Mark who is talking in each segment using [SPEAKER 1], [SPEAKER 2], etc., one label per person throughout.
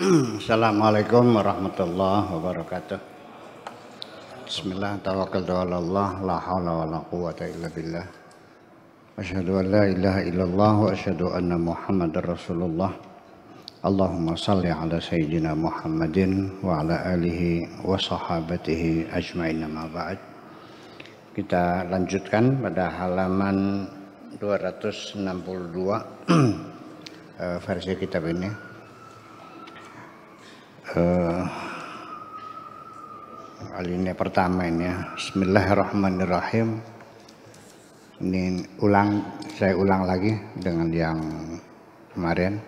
[SPEAKER 1] Assalamualaikum warahmatullahi wabarakatuh. Bismillah, tawakkaltu ala Allah, la haula wa la quwwata illa billah. Asyhadu an la ilaha illallah wa asyhadu anna Muhammadar Rasulullah. Allahumma salli ala sayyidina Muhammadin wa ala alihi wa sahabatihi ajma'in, ma ba'd. Kita lanjutkan pada halaman 262 versi kitab ini. Alinea pertama ini ya. Bismillahirrahmanirrahim. Ini saya ulang lagi dengan yang kemarin.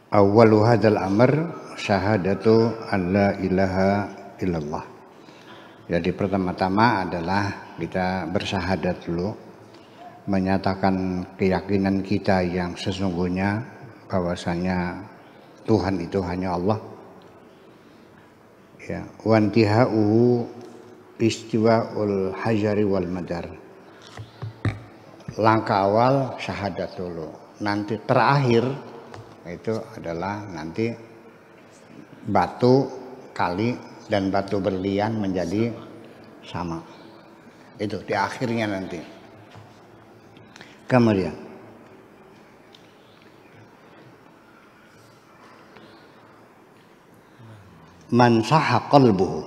[SPEAKER 1] Awwalu hadzal amr syahadatu an la ilaha illallah. Jadi pertama-tama adalah kita bersyahadat dulu, menyatakan keyakinan kita yang sesungguhnya bahwasanya Tuhan itu hanya Allah. Ya, wantihau istiwaul hajari wal madar. Langkah awal syahadat dulu. Nanti terakhir itu adalah nanti batu kali dan batu berlian menjadi sama. Itu di akhirnya nanti. Kemudian man sahha qalbuhu,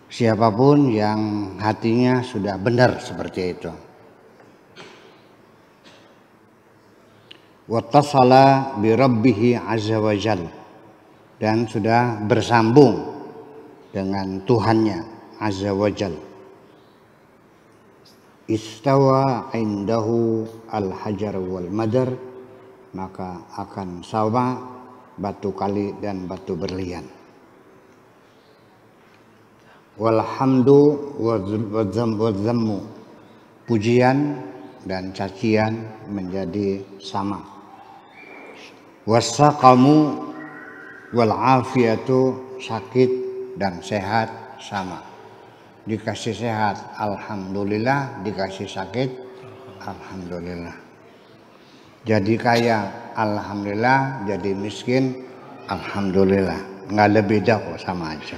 [SPEAKER 1] siapapun yang hatinya sudah benar seperti itu, wattasala bi rabbih azza wa jalla, dan sudah bersambung dengan Tuhannya azza wa jalla, istawa indahu al-hajar wal madar, maka akan sama batu kali dan batu berlian. Walhamdu wadzammu, pujian dan cacian menjadi sama. Wasaqamu wal afiyatu, sakit dan sehat sama. Dikasih sehat alhamdulillah, dikasih sakit alhamdulillah. Jadi kaya alhamdulillah, jadi miskin alhamdulillah, nggak ada beda kok, sama aja.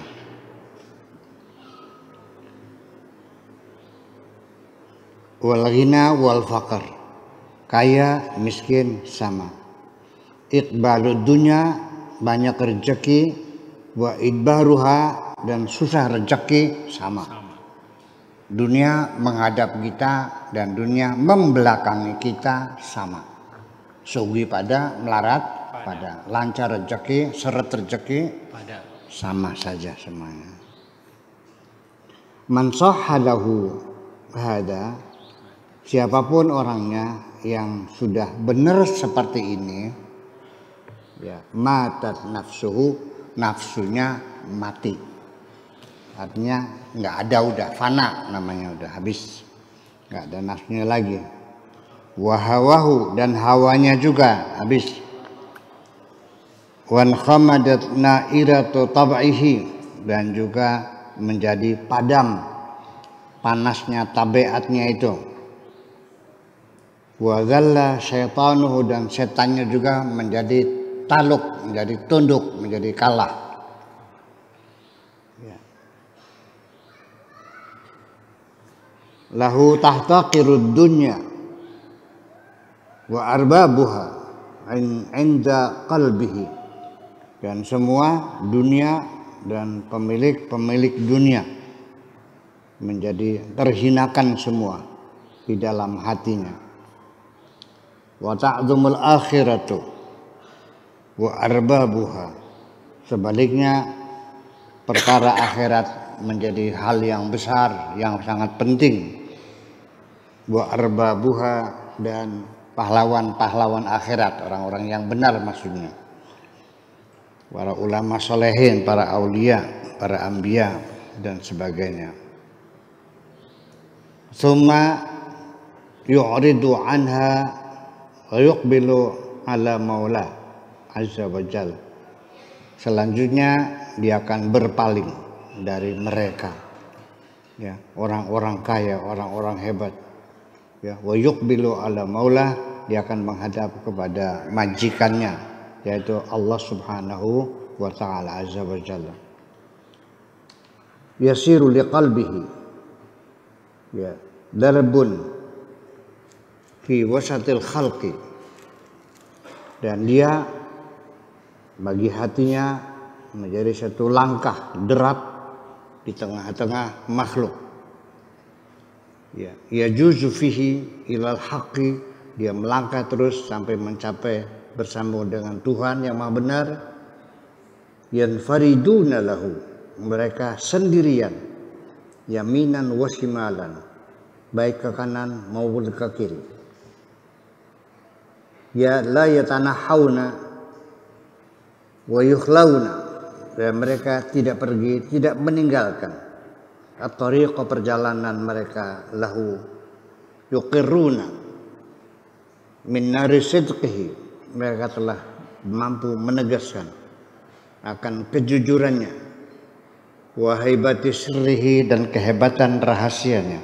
[SPEAKER 1] Wal ghina wal faqr, kaya miskin sama. Iqbalud dunya, banyak rezeki, wa idbaruha, dan susah rezeki sama. Dunia menghadap kita dan dunia membelakangi kita sama. Sugi pada, melarat pada, lancar rezeki, seret rezeki pada, sama saja semuanya. Man sahhalahu hada, siapapun orangnya yang sudah benar seperti ini, ya, matat nafsuhu, nafsunya mati. Artinya nggak ada, udah fana namanya, udah habis, nggak ada nafsunya lagi. Wahawahu, dan hawanya juga habis. Wan khamadat nairatu tab'ihi, dan juga menjadi padam panasnya tabiatnya itu. Wa dhalla syaitanuhu, dan setannya juga menjadi taluk, menjadi tunduk, menjadi kalah. Ya. Lahu tahtaqirud dunya wa arbabuha inda qalbihi, dan semua dunia dan pemilik dunia menjadi terhinakan semua di dalam hatinya. Wa ta'zumul akhiratu wa arbabuha, sebaliknya perkara akhirat menjadi hal yang besar, yang sangat penting. Wa arbabuha, dan pahlawan-pahlawan akhirat, orang-orang yang benar maksudnya. Para ulama solehin, para aulia, para anbiya dan sebagainya. Summa yu'ridu anha wa yuqbilu ala maula azza wa jal. Selanjutnya dia akan berpaling dari mereka, ya, orang-orang kaya, orang-orang hebat. Ya, wa yuqbilu ala maula, dia akan menghadap kepada majikannya yaitu Allah Subhanahu wa ta'ala azza wa jalla. Yasiru liqalbihi, ya, darbun fi wasatil khalqi, dan dia bagi hatinya menjadi satu langkah derap di tengah-tengah makhluk. Ya, yajuzu fihi ilal haqqi, dia melangkah terus sampai mencapai bersama dengan Tuhan yang Maha benar. Yanfariduna lahu, mereka sendirian, yaminan wa shimalan, baik ke kanan maupun ke kiri. Ya la yatanahawna wa yukhlauna, dan mereka tidak pergi, tidak meninggalkan at-tariqa, perjalanan mereka, lahu yuqirruna min nari sidqihi, mereka telah mampu menegaskan akan kejujurannya, wa haibati sirrihi, dan kehebatan rahasianya.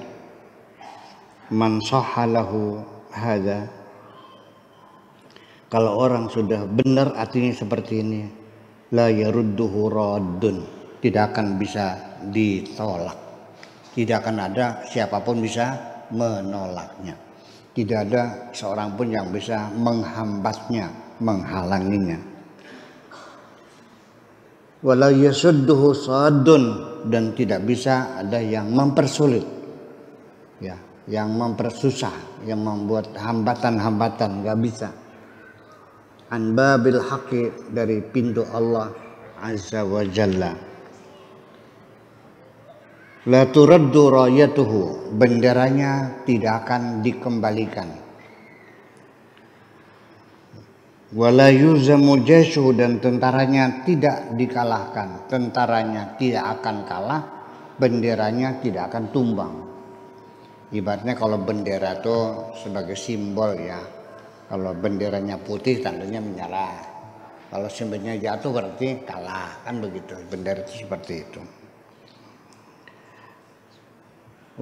[SPEAKER 1] Man sahhalahu hadza, kalau orang sudah benar artinya seperti ini, la yarudduhu raddun, tidak akan bisa ditolak, tidak akan ada siapapun bisa menolaknya, tidak ada seorang pun yang bisa menghambatnya, menghalanginya. Wala yasudduhu saddun, dan tidak bisa ada yang mempersulit, ya, yang mempersusah, yang membuat hambatan-hambatan, nggak bisa. An babil haqqi, dari pintu Allah azza wa jalla. La turaddu rayatuhu, benderanya tidak akan dikembalikan. Wala yuzamu jaisuhu, dan tentaranya tidak dikalahkan, tentaranya tidak akan kalah, benderanya tidak akan tumbang. Ibaratnya kalau bendera itu sebagai simbol, ya, kalau benderanya putih tandanya menyerah, kalau simbolnya jatuh berarti kalah, kan begitu, bendera itu seperti itu.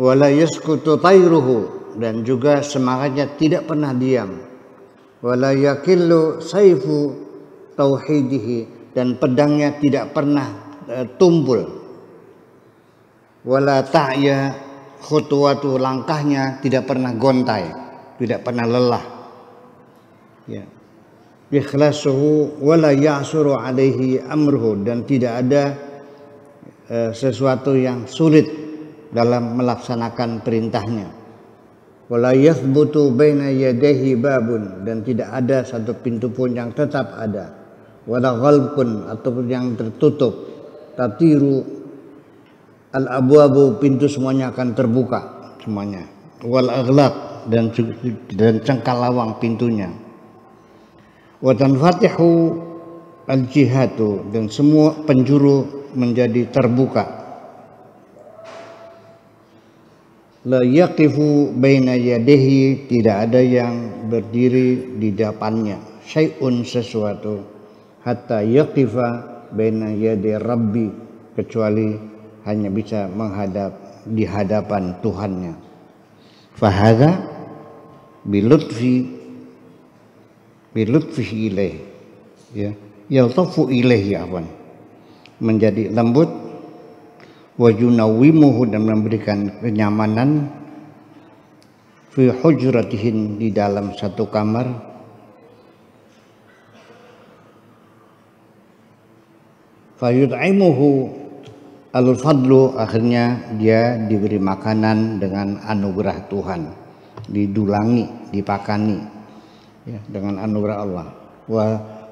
[SPEAKER 1] Wala yaskutu tayruhu, dan juga semangatnya tidak pernah diam. Wala yakillu saifu tauhidihi, dan pedangnya tidak pernah tumpul. Wala ta'ya khutuwatu, langkahnya tidak pernah gontai, tidak pernah lelah. Ya. Ikhlasuhu wala ya'suru alaihi amruhu, dan tidak ada sesuatu yang sulit dalam melaksanakan perintahnya. Wala yathbutu baina yadayhi babun, dan tidak ada satu pintu pun yang tetap ada. Wala ghalqun, ataupun yang tertutup. Tatiru al-abwabu, pintu semuanya akan terbuka semuanya. Wal aghlaq, dan cengkalawang pintunya. Wa tanfatihu al-jihatu, dan semua penjuru menjadi terbuka. La yaqifu baina yadihi, tidak ada yang berdiri di depannya, syai'un, sesuatu, hatta yaqifa baina yadi rabbi, kecuali hanya bisa menghadap di hadapan Tuhannya. Fahadha bilutfihi ilaih, ya, yaltafu ilaihi, afwan, menjadi lembut, wa yunawwimuhu, dan memberikan kenyamanan, fi hujratihin, di dalam satu kamar, fayud'imuhu al-fadlu, akhirnya dia diberi makanan dengan anugerah Tuhan, didulangi, dipakani, ya, dengan anugerah Allah.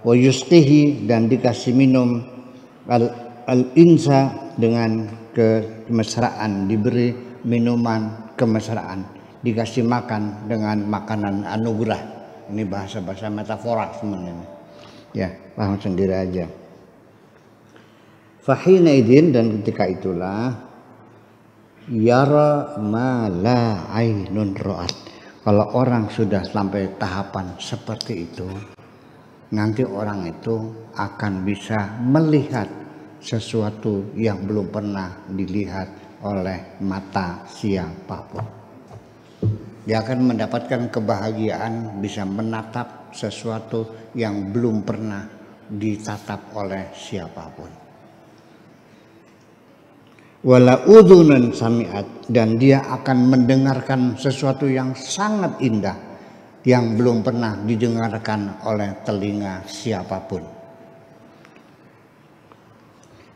[SPEAKER 1] Wa yusqihi, dan dikasih minum al-insa, dengan kemesraan, diberi minuman kemesraan, dikasih makan dengan makanan anugerah. Ini bahasa-bahasa metafora semuanya, ya, paham sendiri aja. Fahina idin, dan ketika itulah, yara ma la ainun ra'at, kalau orang sudah sampai tahapan seperti itu, nanti orang itu akan bisa melihat sesuatu yang belum pernah dilihat oleh mata siapapun. Dia akan mendapatkan kebahagiaan bisa menatap sesuatu yang belum pernah ditatap oleh siapapun. Wala udhunan sami'at, dan dia akan mendengarkan sesuatu yang sangat indah yang belum pernah didengarkan oleh telinga siapapun.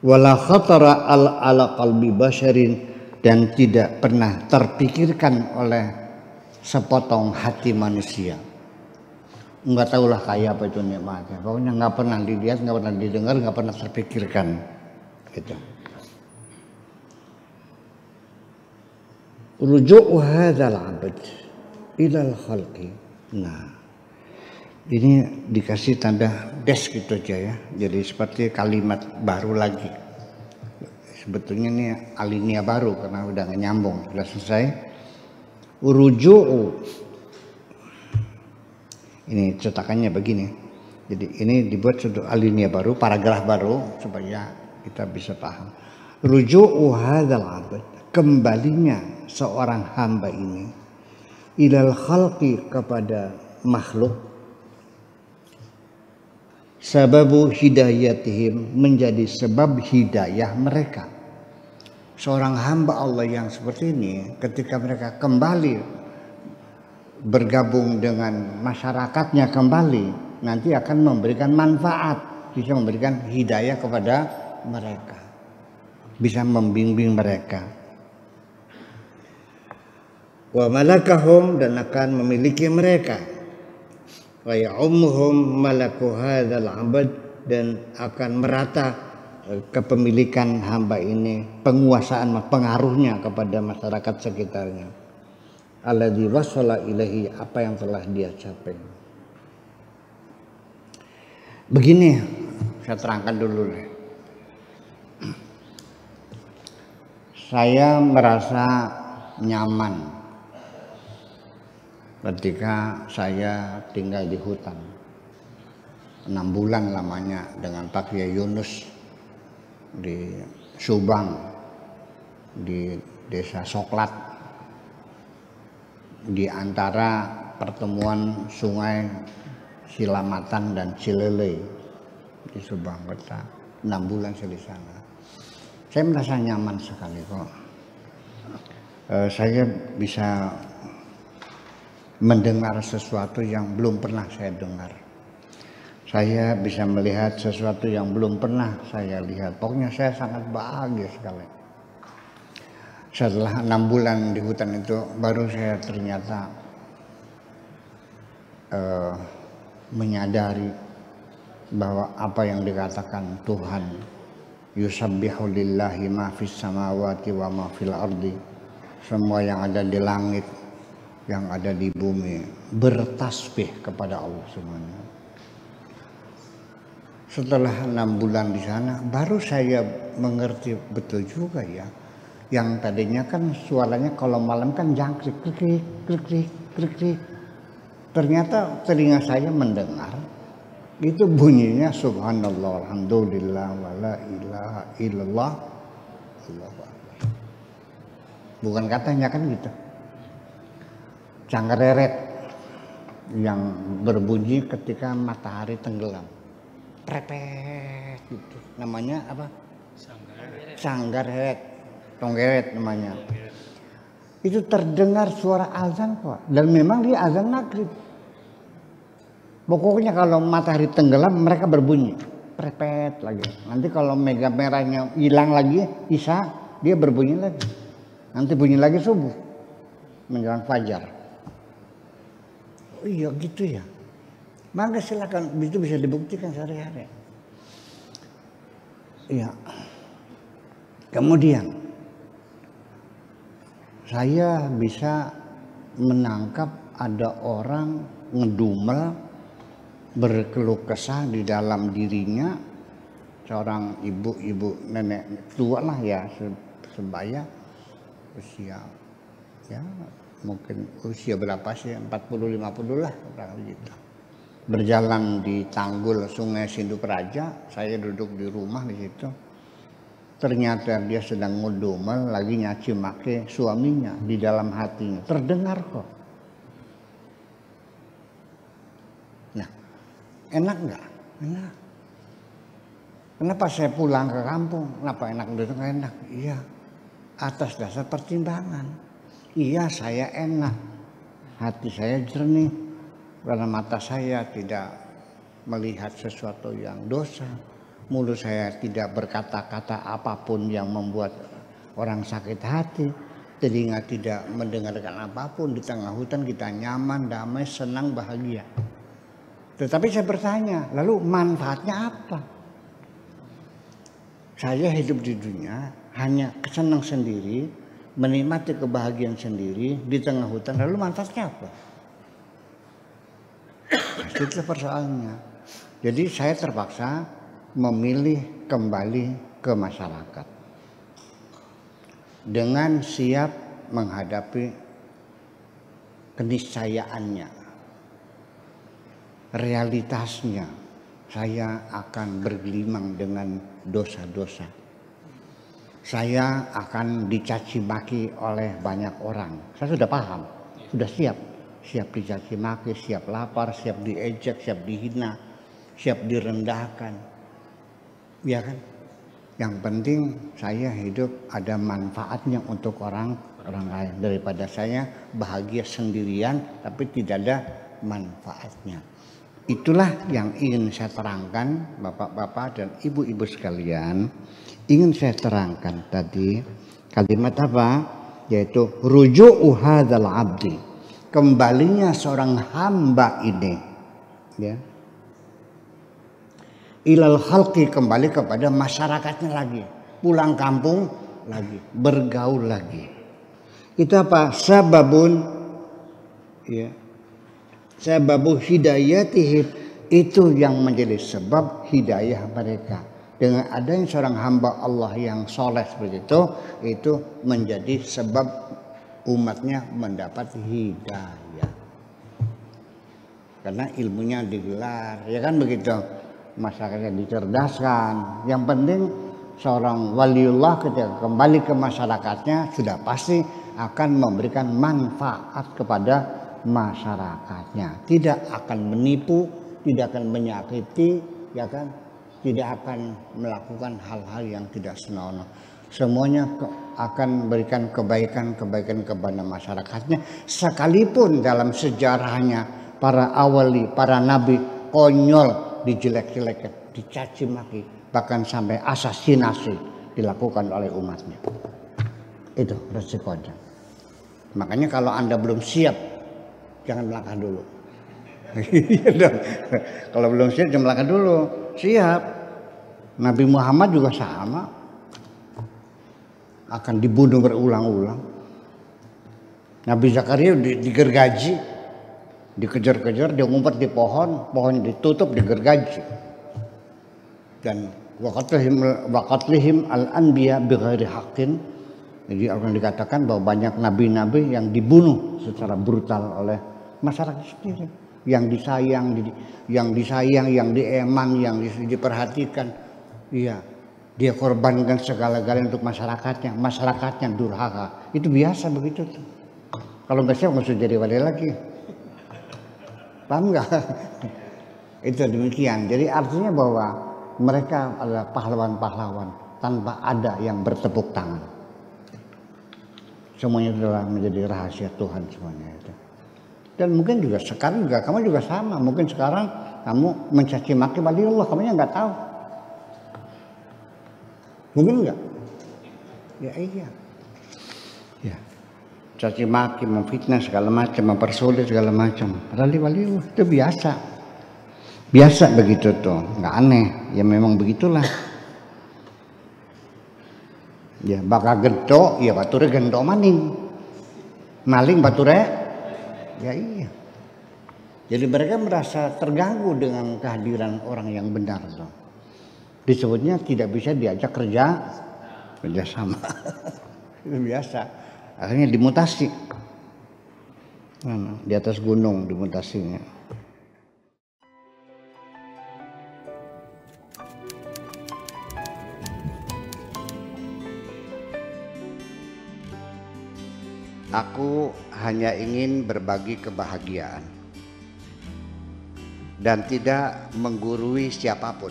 [SPEAKER 1] Wala khatara ala qalbi basyarin, dan tidak pernah terpikirkan oleh sepotong hati manusia. Enggak tahulah kayak apa itu nikmatnya. Pokoknya enggak pernah dilihat, enggak pernah didengar, enggak pernah terpikirkan. Gitu. Ruju'u hadzal 'abd ilal khalqi. Nah, ini dikasih tanda dash gitu aja ya. Jadi seperti kalimat baru lagi. Sebetulnya ini alinea baru karena udah nggak nyambung, sudah selesai. Ruju'u. Ini cetakannya begini. Jadi ini dibuat suatu alinea baru, paragraf baru supaya kita bisa paham. Ruju'u hadzal 'abd, kembalinya seorang hamba ini ilal khalqi, kepada makhluk, sababu hidayatihim, menjadi sebab hidayah mereka. Seorang hamba Allah yang seperti ini ketika mereka kembali bergabung dengan masyarakatnya kembali, nanti akan memberikan manfaat, bisa memberikan hidayah kepada mereka, bisa membimbing mereka. Wa malakahum, dan akan memiliki mereka. Wa ya'ummuhum malaku hadzal 'abd, dan akan merata kepemilikan hamba ini, penguasaan, pengaruhnya kepada masyarakat sekitarnya. Alladzi wasala ilaihi, apa yang telah dia capai. Begini, saya terangkan dulu nih. Saya merasa nyaman ketika saya tinggal di hutan 6 bulan lamanya dengan Pak Kiai Yunus di Subang, di desa Soklat, di antara pertemuan sungai Silamatan dan Cilele di Subang kota. 6 bulan saya di sana. Saya merasa nyaman sekali kok. Saya bisa mendengar sesuatu yang belum pernah saya dengar. Saya bisa melihat sesuatu yang belum pernah saya lihat. Pokoknya saya sangat bahagia sekali. Setelah 6 bulan di hutan itu, baru saya ternyata menyadari bahwa apa yang dikatakan Tuhan, yusabbihu lillahi ma fis samawati wa ma fil ardi, semua yang ada di langit, yang ada di bumi, bertasbih kepada Allah semuanya. Setelah 6 bulan di sana, baru saya mengerti betul juga ya. Yang tadinya kan suaranya kalau malam kan jangkrik, krik, krik, krik, krik, krik. Ternyata telinga saya mendengar, itu bunyinya subhanallah, alhamdulillah, wala ilaha illallah, Allahu akbar. Bukan katanya kan gitu. Canggereret yang berbunyi ketika matahari tenggelam, prepet gitu. Namanya apa? Sanggareret, tonggeret namanya. Itu terdengar suara azan kok, dan memang dia azan maghrib. Pokoknya kalau matahari tenggelam mereka berbunyi, prepet lagi. Nanti kalau mega merahnya hilang lagi, isya, dia berbunyi lagi. Nanti bunyi lagi subuh menjelang fajar. Oh iya gitu ya. Maka silakan, itu bisa dibuktikan sehari-hari. Iya. Kemudian saya bisa menangkap ada orang ngedumel, berkeluh kesah di dalam dirinya, seorang ibu nenek tua lah ya, sebaya usia ya mungkin usia berapa sih, 40-50 lah kurang gitu. Berjalan di tanggul Sungai Sinduk Raja, saya duduk di rumah di situ. Ternyata dia sedang ngedumel lagi nyaci maki suaminya di dalam hatinya. Terdengar kok. Nah, enak nggak? Enak. Kenapa saya pulang ke kampung? Kenapa enak duduk enak? Iya, atas dasar pertimbangan. Iya, saya enak, hati saya jernih, karena mata saya tidak melihat sesuatu yang dosa, mulut saya tidak berkata-kata apapun yang membuat orang sakit hati, telinga tidak mendengarkan apapun. Di tengah hutan kita nyaman, damai, senang, bahagia. Tetapi saya bertanya, lalu manfaatnya apa? Saya hidup di dunia hanya senang sendiri, menikmati kebahagiaan sendiri di tengah hutan, lalu manfaatnya apa? Itu persoalannya. Jadi saya terpaksa memilih kembali ke masyarakat dengan siap menghadapi keniscayaannya, realitasnya. Saya akan bergelimang dengan dosa-dosa. Saya akan dicaci maki oleh banyak orang. Saya sudah paham, sudah siap. Siap dicaci maki, siap lapar, siap diejek, siap dihina, siap direndahkan. Ya kan? Yang penting saya hidup ada manfaatnya untuk orang lain, daripada saya bahagia sendirian tapi tidak ada manfaatnya. Itulah yang ingin saya terangkan, bapak-bapak dan ibu-ibu sekalian. Ingin saya terangkan tadi kalimat apa? Yaitu ruju'u hadzal abdi. Kembalinya seorang hamba ini, ya, ilal khalqi, kembali kepada masyarakatnya lagi, pulang kampung lagi, bergaul lagi. Itu apa? Sababun, ya, sababu hidayatihim, itu yang menjadi sebab hidayah mereka. Dengan adanya seorang hamba Allah yang soleh seperti itu menjadi sebab umatnya mendapat hidayah. Karena ilmunya digelar, ya kan begitu. Masyarakatnya dicerdaskan. Yang penting seorang waliullah ketika kembali ke masyarakatnya sudah pasti akan memberikan manfaat kepada masyarakatnya. Tidak akan menipu, tidak akan menyakiti, ya kan? Tidak akan melakukan hal-hal yang tidak senonoh. Semuanya akan berikan kebaikan-kebaikan kepada masyarakatnya. Sekalipun dalam sejarahnya para awali, para nabi konyol, dijelek-jelekan, dicaci maki, bahkan sampai asasinasi dilakukan oleh umatnya. Itu resikonya. Makanya kalau Anda belum siap, jangan melangkah dulu. Kalau belum siap jangan melangkah dulu. Siap. Nabi Muhammad juga sama, akan dibunuh berulang-ulang. Nabi Zakaria digergaji, dikejar-kejar, dia ngumpet di pohon, pohonnya ditutup, digergaji. Dan waqatlihim al-anbiya bighairi haqqin. Jadi akan dikatakan bahwa banyak nabi-nabi yang dibunuh secara brutal oleh masyarakat sendiri. Yang disayang, yang dieman, yang diperhatikan. Iya, dia korbankan segala-galanya untuk masyarakatnya durhaka. Itu biasa begitu tuh. Kalau nggak siap nggak usah jadi wali lagi. Paham nggak? Itu demikian. Jadi artinya bahwa mereka adalah pahlawan-pahlawan tanpa ada yang bertepuk tangan. Semuanya adalah menjadi rahasia Tuhan semuanya itu. Dan mungkin juga sekarang juga kamu juga sama. Mungkin sekarang kamu mencaci maki waliullah, kamu nggak tahu. Mungkin enggak? Ya iya. Ya. Caci maki, memfitnah segala macam, mempersulit segala macam. Waliullah itu biasa. Biasa begitu tuh, nggak aneh. Ya memang begitulah. Ya bakal gento, ya bature gento maning. Maling bature, ya iya. Jadi mereka merasa terganggu dengan kehadiran orang yang benar tuh. Disebutnya tidak bisa diajak kerja sama. Itu biasa. Akhirnya dimutasi. Di atas gunung dimutasinya. Aku hanya ingin berbagi kebahagiaan dan tidak menggurui siapapun.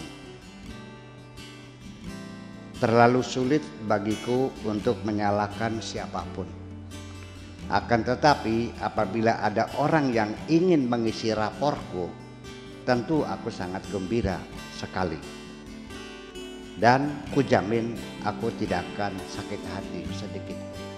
[SPEAKER 1] terlalu sulit bagiku untuk menyalahkan siapapun. Akan tetapi apabila ada orang yang ingin mengisi raporku, tentu aku sangat gembira sekali. Dan kujamin aku tidak akan sakit hati sedikit.